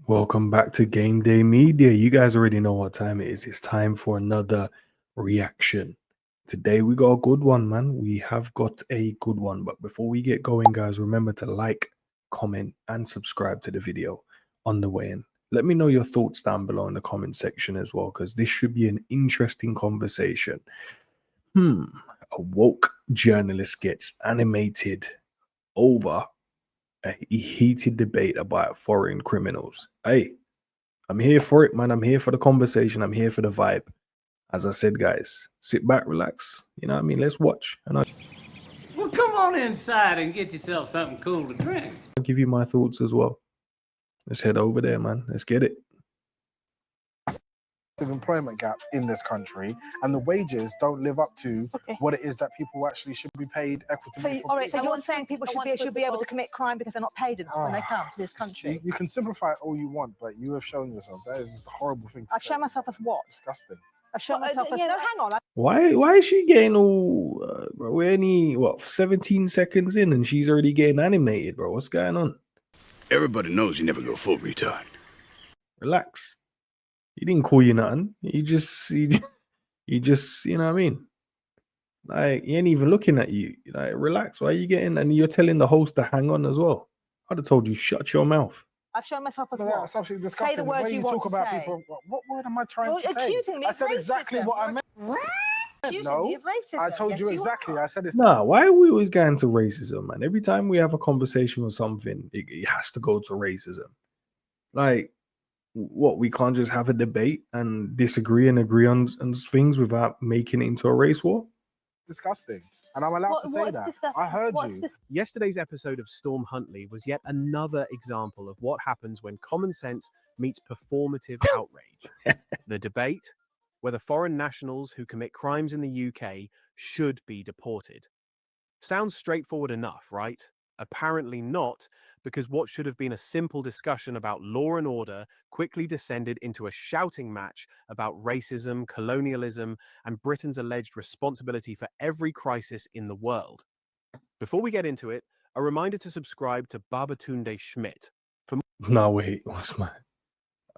Welcome back to Game Day Media. You guys already know what time it is. It's time for another reaction. Today we got a good one, man. We have got a good one. But before we get going, guys, remember to like, comment, and subscribe to the video on the way in. Let me know your thoughts down below in the comment section as well, because this should be an interesting conversation. A woke journalist gets animated over a heated debate about foreign criminals. Hey, I'm here for it, man. I'm here for the conversation. I'm here for the vibe. As I said, guys, sit back, relax. You know what I mean? Let's watch. And I'll Well, come on inside and get yourself something cool to drink. give you my thoughts as well. Let's head over there, man. Let's get it. Employment gap in this country, and the wages don't live up to what it is that people actually should be paid equitably. So you're saying people should be able to commit crime because they're not paid enough when they come to this country? You can simplify it all you want, but you have shown yourself that is a horrible thing to I've shown myself as what? Disgusting. I've shown myself as... No, hang on. Why is she getting all we're only 17 seconds in and she's already getting animated, bro? What's going on? Everybody knows you never go full retard. Relax. He didn't call you nothing. He just, you know what I mean? Like, he ain't even looking at you. Like, relax. Why are you getting, and you're telling the host to hang on as well. I'd have told you, shut your mouth. I've shown myself as But what? that's absolutely disgusting. Say the words you want talk to about say. people. What word am I trying You're to say? accusing me I of said exactly racism. what I meant. Accusing me of racism. I told Yes, you you exactly. are. I said it's Nah, why are we always going to racism, man? Every time we have a conversation with something, it has to go to racism. Like, what, we can't just have a debate and disagree and agree on things without making it into a race war? disgusting. And I'm allowed to say that. Disgusting? I heard you. Yesterday's episode of Storm Huntley was yet another example of what happens when common sense meets performative outrage. The debate, whether foreign nationals who commit crimes in the UK should be deported. Sounds straightforward enough, right? Apparently not, because what should have been a simple discussion about law and order quickly descended into a shouting match about racism, colonialism, and Britain's alleged responsibility for every crisis in the world. Before we get into it, a reminder to subscribe to Babatunde Schmidt. No, wait, I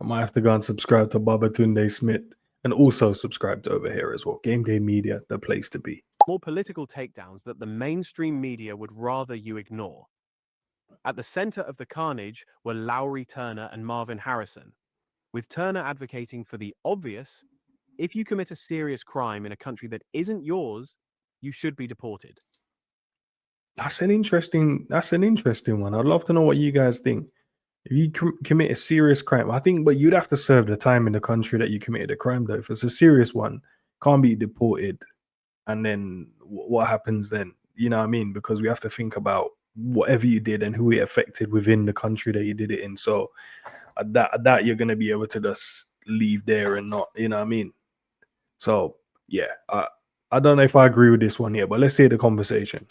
might have to go and subscribe to Babatunde Smith and also subscribe to over here as well. Game Day Media, the place to be. More political takedowns that the mainstream media would rather you ignore. At the center of the carnage were Lowry Turner and Marvin Harrison, with Turner advocating for the obvious: if you commit a serious crime in a country that isn't yours, you should be deported. That's an interesting one. I'd love to know what you guys think. If you commit a serious crime, I think, but you'd have to serve the time in the country that you committed a crime, though. If it's a serious one, can't be deported. And then what happens then? You know what I mean? Because we have to think about whatever you did and who it affected within the country that you did it in. So that you're going to be able to just leave there and not, you know what I mean? So, yeah, I don't know if I agree with this one here, but let's hear the conversation.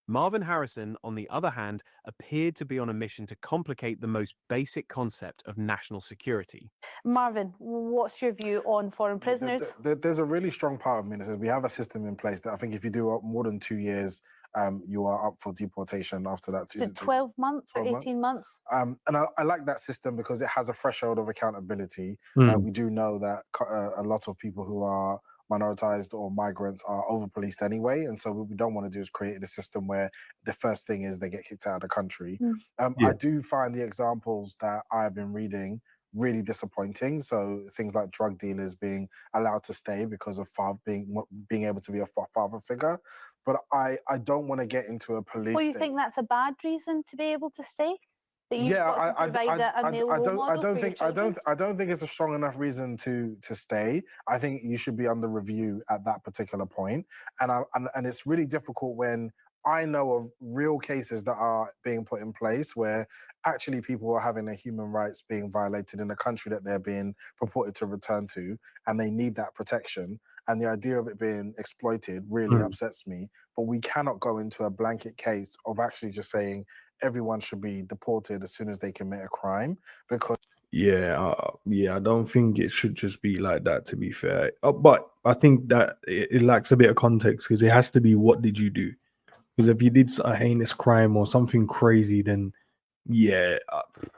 Marvin Harrison, on the other hand, appeared to be on a mission to complicate the most basic concept of national security. Marvin, what's your view on foreign prisoners? There's a really strong part of me that says we have a system in place that I think if you do more than 2 years, you are up for deportation after that. Is it 12 months or 18 months? And I like that system because it has a threshold of accountability. We do know that a lot of people who are minoritized or migrants are over policed anyway, and so what we don't want to do is create a system where the first thing is they get kicked out of the country. I do find the examples that I've been reading really disappointing. So things like drug dealers being allowed to stay because of being able to be a father figure. But I don't want to get into a police. Well, you think that's a bad reason to be able to stay? I don't think it's a strong enough reason to stay. I think you should be under review at that particular point. And it's really difficult when I know of real cases that are being put in place where actually people are having their human rights being violated in the country that they're being purported to return to, and they need that protection. And the idea of it being exploited really upsets me. But we cannot go into a blanket case of actually just saying everyone should be deported as soon as they commit a crime, because I don't think it should just be like that, to be fair. But I think that it lacks a bit of context, because it has to be, what did you do? Because if you did a heinous crime or something crazy, then Yeah,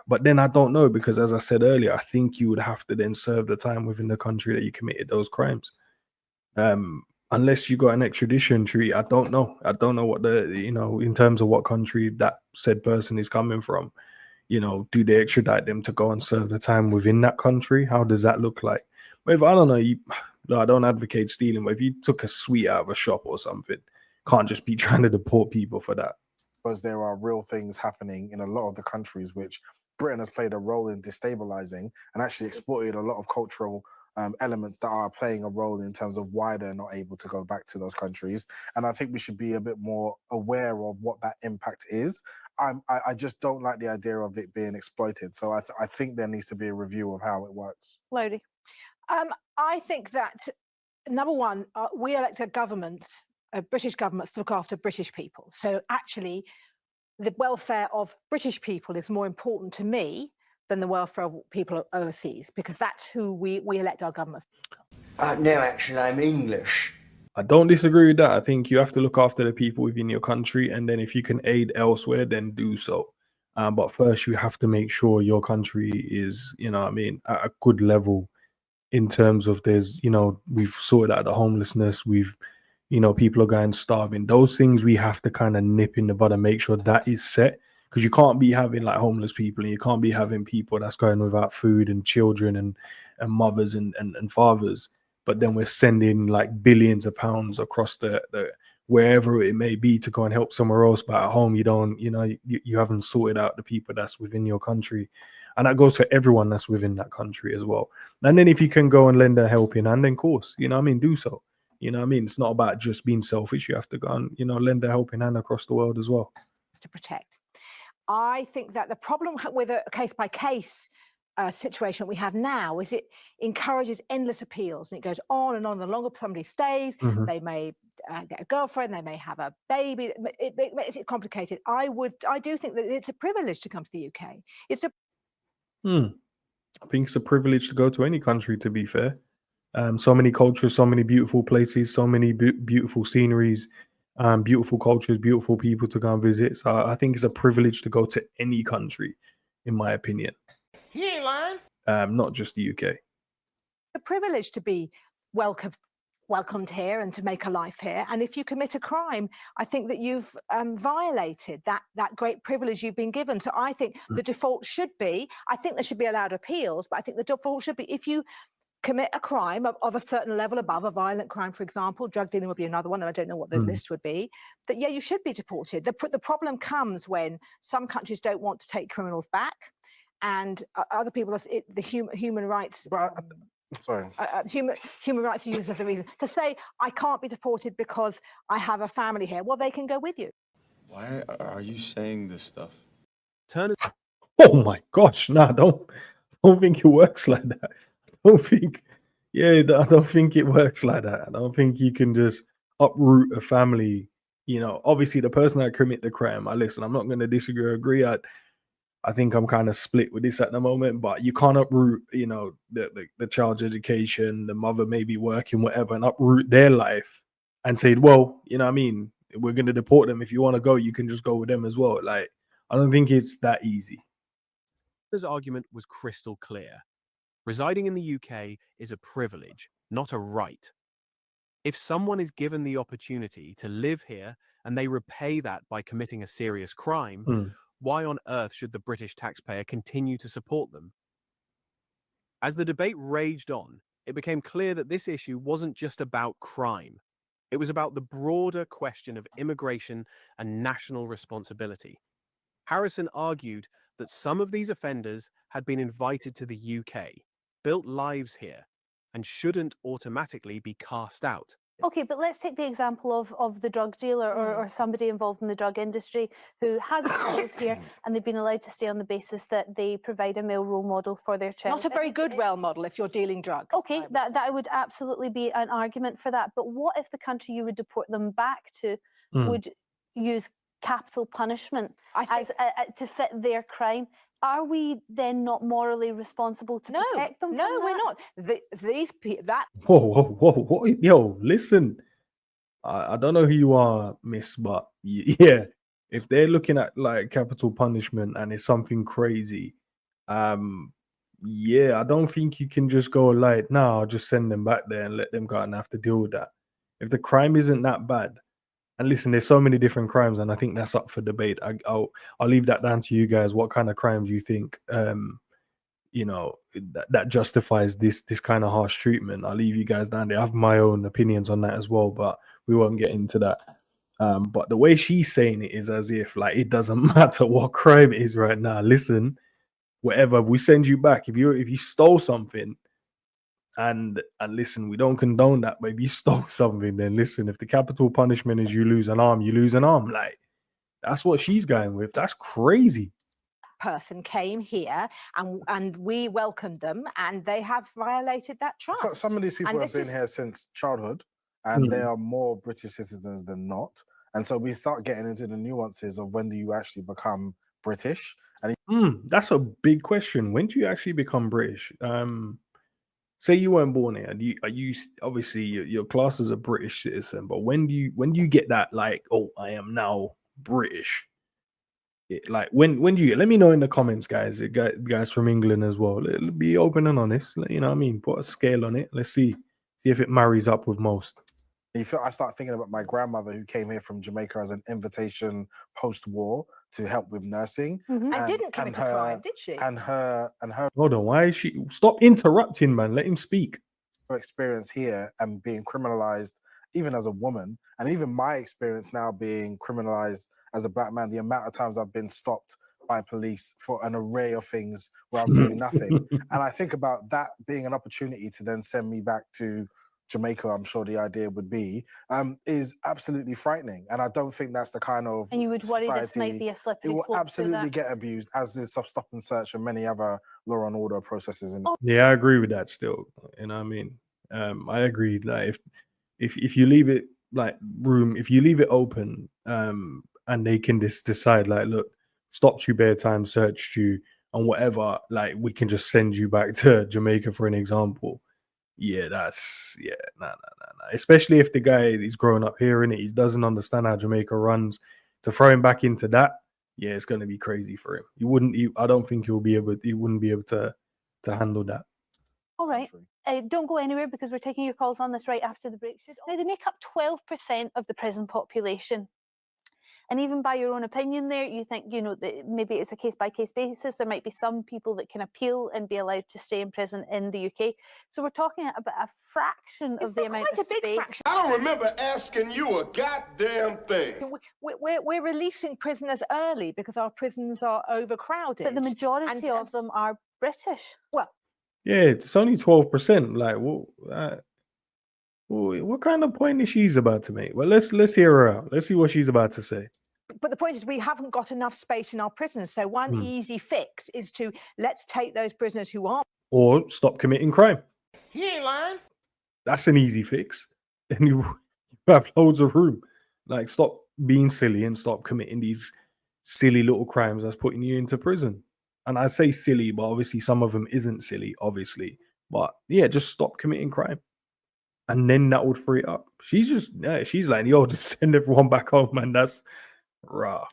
but then I don't know because, as I said earlier, I think you would have to then serve the time within the country that you committed those crimes. Unless you got an extradition treaty, I don't know. I don't know what in terms of what country that said person is coming from. Do they extradite them to go and serve the time within that country? How does that look like? But if I don't know, I don't advocate stealing, but if you took a sweet out of a shop or something, can't just be trying to deport people for that. Because there are real things happening in a lot of the countries which Britain has played a role in destabilizing and actually exploited a lot of cultural elements that are playing a role in terms of why they're not able to go back to those countries. And I think we should be a bit more aware of what that impact is. I just don't like the idea of it being exploited. So I think there needs to be a review of how it works. Lodi. I think that, number one, we elect a government, British governments to look after British people. So actually, the welfare of British people is more important to me than the welfare of people overseas, because that's who we elect our governments. No, actually, I'm English. I don't disagree with that. I think you have to look after the people within your country, and then if you can aid elsewhere, then do so. But first, you have to make sure your country is, at a good level in terms of we've sorted out the homelessness, people are going starving. Those things we have to kind of nip in the bud and make sure that is set, because you can't be having like homeless people, and you can't be having people that's going without food, and children and mothers and fathers. But then we're sending like billions of pounds across the wherever it may be to go and help somewhere else, but at home you haven't sorted out the people that's within your country. And that goes for everyone that's within that country as well. And then if you can go and lend a helping hand, then of course, do so. It's not about just being selfish. You have to go and, lend a helping hand across the world as well. To protect. I think that the problem with a case-by-case situation we have now is it encourages endless appeals, and it goes on and on. The longer somebody stays, they may get a girlfriend, they may have a baby. It makes it complicated. I do think that it's a privilege to come to the UK. It's a I think it's a privilege to go to any country, to be fair. So many cultures, so many beautiful places, so many beautiful sceneries, beautiful cultures, beautiful people to go and visit. So I think it's a privilege to go to any country, in my opinion. He ain't lying. Not just the UK. a privilege to be welcomed here and to make a life here. And if you commit a crime, I think that you've violated that great privilege you've been given. So I think the default should be, I think there should be allowed appeals, but I think the default should be, if you commit a crime of a certain level above, a violent crime, for example, drug dealing would be another one, and I don't know what the list would be, that, yeah, you should be deported. The problem comes when some countries don't want to take criminals back, and other people, the human rights... Sorry. Human rights are used as a reason to say, I can't be deported because I have a family here. Well, they can go with you. Why are you saying this stuff? Turner. Oh my gosh, no, I don't think it works like that. I don't think it works like that. I don't think you can just uproot a family. You know, obviously the person that commit the crime, I'm not going to disagree or agree. I think I'm kind of split with this at the moment, but you can't uproot, the child's education, the mother may be working, whatever, and uproot their life and say, well, we're going to deport them. If you want to go, you can just go with them as well. Like, I don't think it's that easy. His argument was crystal clear. Residing in the UK is a privilege, not a right. If someone is given the opportunity to live here and they repay that by committing a serious crime, why on earth should the British taxpayer continue to support them? As the debate raged on, it became clear that this issue wasn't just about crime. It was about the broader question of immigration and national responsibility. Harrison argued that some of these offenders had been invited to the UK, built lives here, and shouldn't automatically be cast out. Okay, but let's take the example of the drug dealer or somebody involved in the drug industry who hasn't settled here and they've been allowed to stay on the basis that they provide a male role model for their child. Not a very good role model if you're dealing drugs. Okay, that would absolutely be an argument for that. But what if the country you would deport them back to would use capital punishment to fit their crime? Are we then not morally responsible to protect them? No, we're not. Whoa. Yo, listen. I don't know who you are, miss, but yeah, If they're looking at like capital punishment and it's something crazy, yeah, I don't think you can just go like, no, I'll just send them back there and let them go out and have to deal with that. If the crime isn't that bad, and listen, there's so many different crimes, and I think that's up for debate. I'll leave that down to you guys. What kind of crimes you think, you know, that justifies this kind of harsh treatment? I'll leave you guys down there. I have my own opinions on that as well, but we won't get into that. But the way she's saying it is as if like it doesn't matter what crime it is right now. Listen, whatever, we send you back. If you stole something, and listen, we don't condone that, but if you stole something, then listen, if the capital punishment is you lose an arm, you lose an arm. Like, that's what she's going with. That's crazy. Person came here and we welcomed them, and they have violated that trust. So some of these people have been here since childhood, and they are more British citizens than not. And so we start getting into the nuances of when do you actually become British? And that's a big question. When do you actually become British? Say you weren't born here. Are you obviously your class as a British citizen? But when do you get that, like, oh, I am now British? Like when do you? Let me know in the comments, guys. Guys from England as well. Be open and honest. You know what I mean? Put a scale on it. Let's see if it marries up with most. I start thinking about my grandmother who came here from Jamaica as an invitation post-war to help with nursing. And didn't commit a crime, did she? And her Hold on, why is she? Stop interrupting, man. Let him speak. Her experience here and being criminalized, even as a woman, and even my experience now being criminalized as a black man, the amount of times I've been stopped by police for an array of things where I'm doing nothing. And I think about that being an opportunity to then send me back to Jamaica, I'm sure the idea would be, is absolutely frightening. And I don't think that's the kind of And you would worry this might be a slippery slope. It will absolutely get abused, as is stop and search and many other law and order processes. Yeah, I agree with that still. You know what I mean? I agree. Like if you leave it like room, if you leave it open, and they can just decide like, look, stopped you bare time, searched you and whatever, like we can just send you back to Jamaica for an example. Yeah, nah. Especially if the guy is growing up here in it, he doesn't understand how Jamaica runs. To throw him back into that, yeah, it's going to be crazy for him. I don't think he wouldn't be able to handle that. All right. Don't go anywhere because we're taking your calls on this right after the break. Now, they make up 12% of the prison population. And even by your own opinion there, you think, you know, that maybe it's a case-by-case basis. There might be some people that can appeal and be allowed to stay in prison in the UK. So we're talking about a fraction of the amount of space. Fraction. I don't remember asking you a goddamn thing. We're releasing prisoners early because our prisons are overcrowded. But the majority of them are British. Well, yeah, it's only 12%. Like, what kind of point is she's about to make? Well, let's hear her out. Let's see what she's about to say. But the point is, we haven't got enough space in our prisons. So one easy fix is to let's take those prisoners who aren't, or stop committing crime. He ain't lying. That's an easy fix. And you have loads of room. Like, stop being silly and stop committing these silly little crimes that's putting you into prison. And I say silly, but obviously some of them isn't silly, obviously. But yeah, just stop committing crime. And then that would free it up. She's like, yo, just send everyone back home, man. That's raw.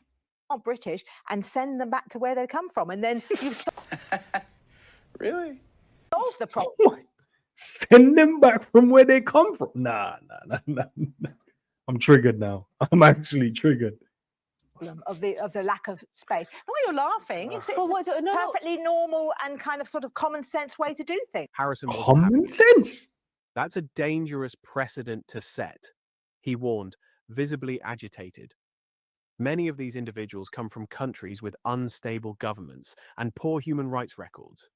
British, and send them back to where they come from. And then you've Really? solved the problem. Send them back from where they come from. Nah. I'm triggered now. I'm actually triggered. Of the lack of space. Why you're laughing? It's a perfectly normal and kind of sort of common sense way to do things. Harrison was common sense. That's a dangerous precedent to set, he warned, visibly agitated. Many of these individuals come from countries with unstable governments and poor human rights records.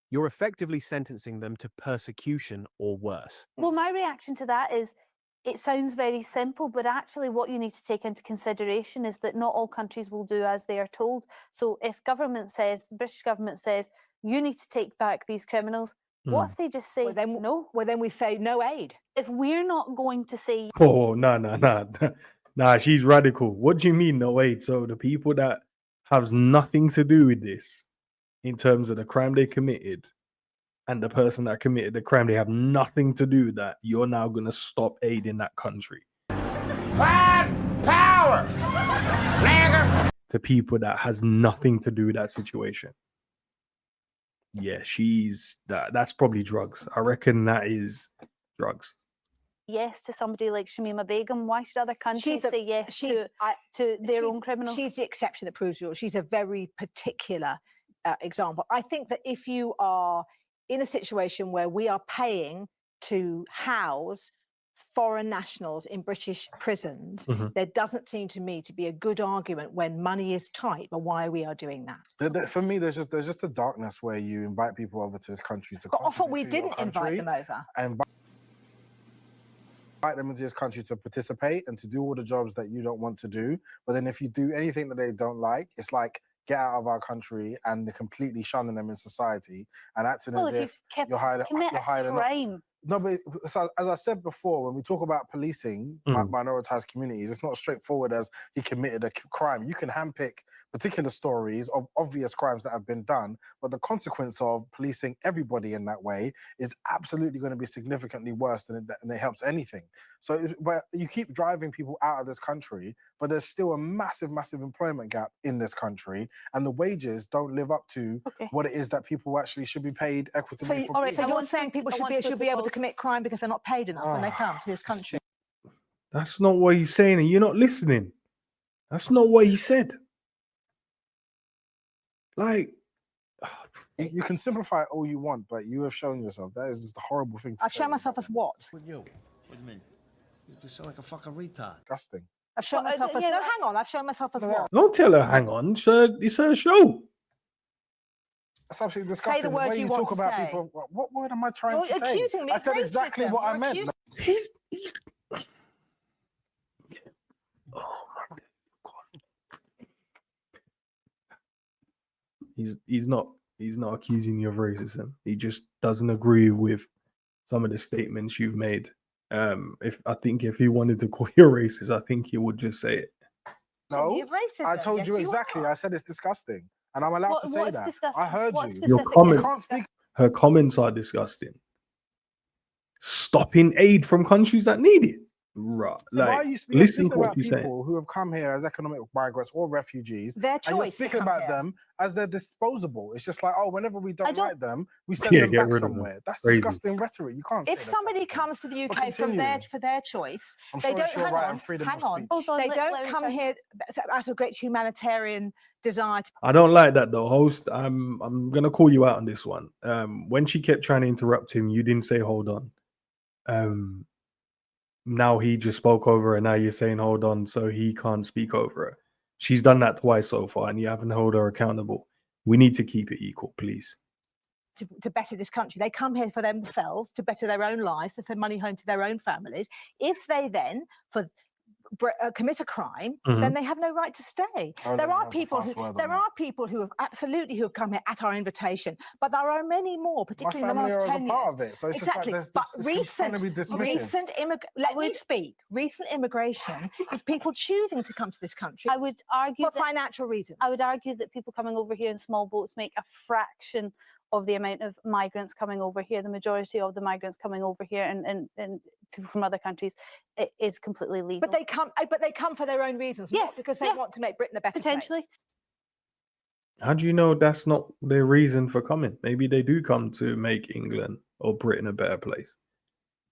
You're effectively sentencing them to persecution or worse. Well, my reaction to that is, it sounds very simple, but actually what you need to take into consideration is that not all countries will do as they are told. So if the British government says, you need to take back these criminals, what if they just say no? Well, then we say no aid. If we're not going to say... Oh, nah, she's radical. What do you mean no aid? So the people that have nothing to do with this, in terms of the crime they committed, and the person that committed the crime, they have nothing to do with that, you're now going to stop aid in that country. White power! Nigger! to people that has nothing to do with that situation. Yeah, that's probably drugs. I reckon that is drugs. Yes to somebody like Shamima Begum. Why should other countries say yes to their own criminals? She's the exception that proves the rule. She's a very particular example. I think that if you are in a situation where we are paying to house foreign nationals in British prisons, there doesn't seem to me to be a good argument when money is tight, but why we are doing that. For me, there's just a darkness where you invite people over to this country to. But often we didn't invite them over. And invite them into this country to participate and to do all the jobs that you don't want to do. But then if you do anything that they don't like, it's like, get out of our country, and they're completely shunning them in society and acting as if you're hiding. Crime. No, but so, as I said before, when we talk about policing minoritized communities, it's not straightforward as he committed a crime. You can handpick particular stories of obvious crimes that have been done, but the consequence of policing everybody in that way is absolutely going to be significantly worse than it helps anything. So, but you keep driving people out of this country, but there's still a massive, massive employment gap in this country, and the wages don't live up to what it is that people actually should be paid equitably for. All right, so you're saying people should be able to commit crime because they're not paid enough when they come to this country? That's not what he's saying, and you're not listening. That's not what he said. Like, you can simplify it all you want, but you have shown yourself that is just a horrible thing to say. I've shown myself as what? With you? What do you mean? You just sound like a fucking retard. Disgusting. I've shown myself as... No, hang on. I've shown myself as what? Don't tell her, hang on. It's her show. That's absolutely disgusting. Say the words way you want want to say. People, what word am I trying to say? Accusing me I said exactly what I meant. He's oh my God. He's not accusing you of racism. He just doesn't agree with some of the statements you've made. If he wanted to call you a racist, I think he would just say it. No, I told you exactly. I said it's disgusting, and I'm allowed to say that. Disgusting? I heard What you. Your comments, can't speak. her comments are disgusting. Stopping aid from countries that need it. Right. Why are you listen speaking to what about you're saying. people who have come here as economic migrants or refugees? Their choice. And you're speaking about them as they're disposable. It's just like, oh, whenever we don't like them, we send Yeah, them get back rid of somewhere. them. That's Crazy. disgusting rhetoric. You can't. If say somebody that comes to the But UK for their choice, I'm they sure don't it's your hang right on. and freedom Hang of on. speech. Hold on, They let don't me come try. here out of great humanitarian desire. I don't like that though, host. I'm gonna call you out on this one. When she kept trying to interrupt him, you didn't say hold on. Now he just spoke over her, and now you're saying hold on, so he can't speak over her. She's done that twice so far, and you haven't held her accountable. We need to keep it equal, please. To better this country. They come here for themselves, to better their own lives, to send money home to their own families. If they then commit a crime, then they have no right to stay. There are people who have absolutely who have come here at our invitation, but there are many more, particularly in the last 10 years. Part of it, so it's exactly. Just like but recent immigration is people choosing to come to this country. I would argue for financial reasons. I would argue that people coming over here in small boats make a fraction of the amount of migrants coming over here. The majority of the migrants coming over here and people from other countries is completely legal. But they come for their own reasons, not because they want to make Britain a better potentially. place. How do you know that's not their reason for coming? Maybe they do come to make England or Britain a better place.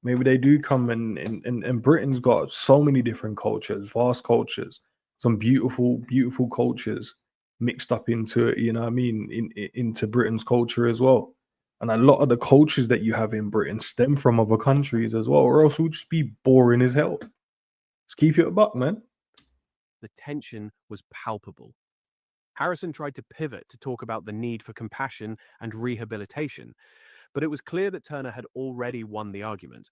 Maybe they do come and Britain's got so many different cultures, vast cultures, some beautiful, beautiful cultures mixed up into it, you know what I mean, into Britain's culture as well. And a lot of the cultures that you have in Britain stem from other countries as well, or else it would just be boring as hell. Let's keep it a buck, man. The tension was palpable. Harrison tried to pivot to talk about the need for compassion and rehabilitation, but it was clear that Turner had already won the argument.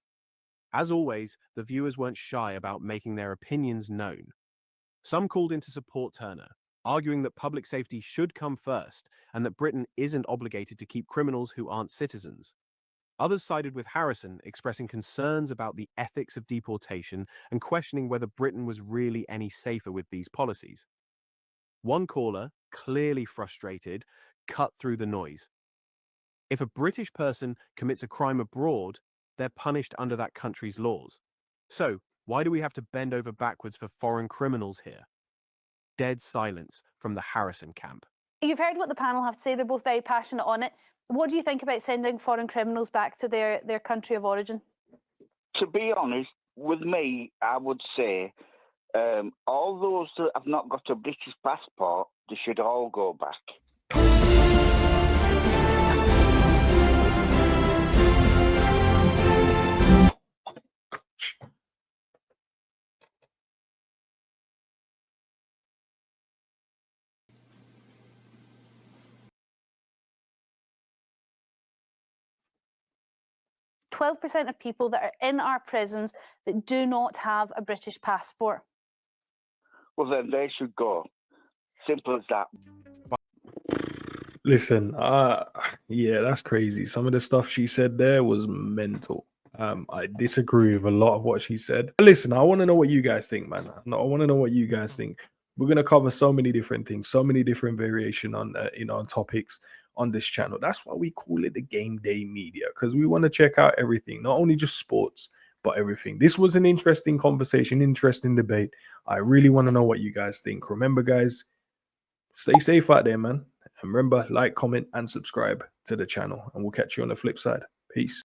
As always, the viewers weren't shy about making their opinions known. Some called in to support Turner, arguing that public safety should come first and that Britain isn't obligated to keep criminals who aren't citizens. Others sided with Harrison, expressing concerns about the ethics of deportation and questioning whether Britain was really any safer with these policies. One caller, clearly frustrated, cut through the noise. If a British person commits a crime abroad, they're punished under that country's laws. So, why do we have to bend over backwards for foreign criminals here? dead silence from the Harrison camp. You've heard what the panel have to say. They're both very passionate on it. What do you think about sending foreign criminals back to their country of origin? To be honest, with me, I would say all those that have not got a British passport, they should all go back. 12% of people that are in our prisons that do not have a British passport. Well, then they should go. Simple as that. Listen, yeah, that's crazy. Some of the stuff she said there was mental. I disagree with a lot of what she said. But listen, I want to know what you guys think, man. I want to know what you guys think. We're gonna cover so many different things, so many different variation on on topics on this channel. That's why we call it the Game Day Media, because we want to check out everything, not only just sports, but everything. This was an interesting conversation, interesting debate. I really want to know what you guys think. Remember, guys, stay safe out there, man. And remember, like, comment, and subscribe to the channel. And we'll catch you on the flip side. Peace.